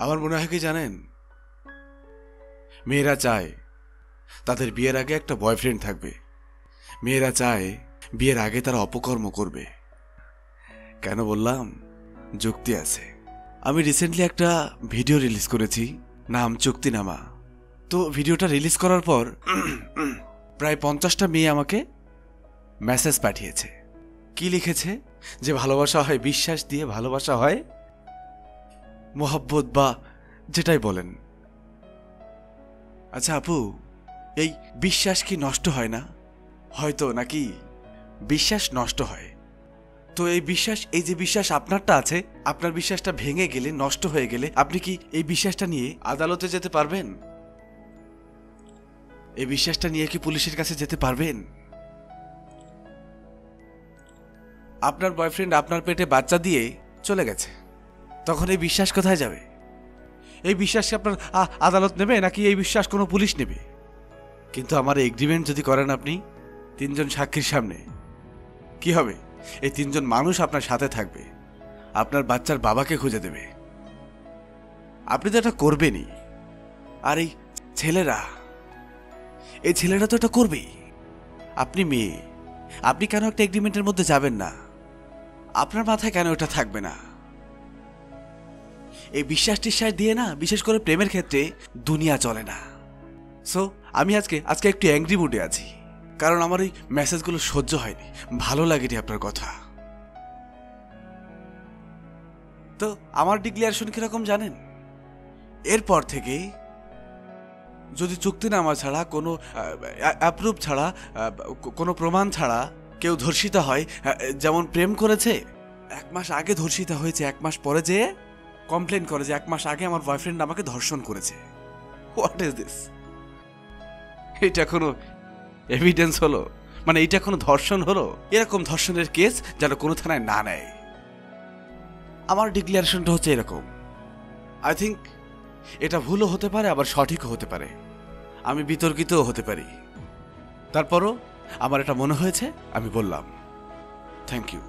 আমার মনে হয় কি জানেন, মেয়েরা চায় তাদের বিয়ের আগে একটা বয়ফ্রেন্ড থাকবে। মেয়েরা চায় বিয়ের আগে তারা অপকর্ম করবে। কেন বললাম? যুক্তি আছে। আমি রিসেন্টলি একটা ভিডিও রিলিজ করেছি, নাম চুক্তিনামা। তো ভিডিওটা রিলিজ করার পর প্রায় 50টা মেয়ে আমাকে মেসেজ পাঠিয়েছে। কি লিখেছে? যে ভালোবাসা হয় বিশ্বাস দিয়ে, ভালোবাসা হয় মোহাব্বত বা যেটাই বলেন। আচ্ছা আপু, এই বিশ্বাস কি নষ্ট হয় না? হয়তো, নাকি? বিশ্বাস নষ্ট হয়। তো এই বিশ্বাস, এই যে বিশ্বাস আপনারটা আছে, আপনার বিশ্বাসটা ভেঙে গেলে, নষ্ট হয়ে গেলে আপনি কি এই বিশ্বাসটা নিয়ে আদালতে যেতে পারবেন? এই বিশ্বাসটা নিয়ে কি পুলিশের কাছে যেতে পারবেন? আপনার বয়ফ্রেন্ড আপনার পেটে বাচ্চা দিয়ে চলে গেছে, তখন এই বিশ্বাস কোথায় যাবে? এই বিশ্বাসকে আপনার আদালত নেবে, নাকি এই বিশ্বাস কোনো পুলিশ নেবে? কিন্তু আমার এগ্রিমেন্ট যদি করেন আপনি 3 জন সাক্ষীর সামনে, কি হবে? এই 3 জন মানুষ আপনার সাথে থাকবে, আপনার বাচ্চার বাবাকে খুঁজে দেবে। আপনি তো এটা করবেনই। আর এই ছেলেরা তো এটা করবেই। আপনি মেয়ে, আপনি কেন একটা এগ্রিমেন্টের মধ্যে যাবেন না? আপনার মাথায় কেন এটা থাকবে না? এই বিশ্বাস টিশ্বাস দিয়ে না, বিশেষ করে প্রেমের ক্ষেত্রে দুনিয়া চলে না। সো আমি আজকে একটু অ্যাংরি মুডে আছি, কারণ আমার এই মেসেজগুলো সহ্য হয়নি, ভালো লাগেনি আপনার কথা। তো আমার ডিক্লারেশন কিরকম জানেন? এরপর থেকে যদি চুক্তিনামা ছাড়া, কোনো অ্যাপ্রুভ ছাড়া, কোনো প্রমাণ ছাড়া কেউ ধর্ষিত হয়, যেমন প্রেম করেছে, 1 মাস আগে ধর্ষিত হয়েছে, 1 মাস পরে যে কমপ্লেন করে যে 1 মাস আগে আমার বয়ফ্রেন্ড আমাকে ধর্ষণ করেছে। What is this? এটা কোনো এভিডেন্স হলো? মানে এটা কোনো ধর্ষণ হলো? এরকম ধর্ষণের কেস যেন কোনো থানায় না নেয়। আমার ডিক্লারেশনটা হচ্ছে এরকম। আই থিঙ্ক এটা ভুলও হতে পারে, আবার সঠিকও হতে পারে, আমি বিতর্কিতও হতে পারি। তারপরও আমার এটা মনে হয়েছে, আমি বললাম। Thank you.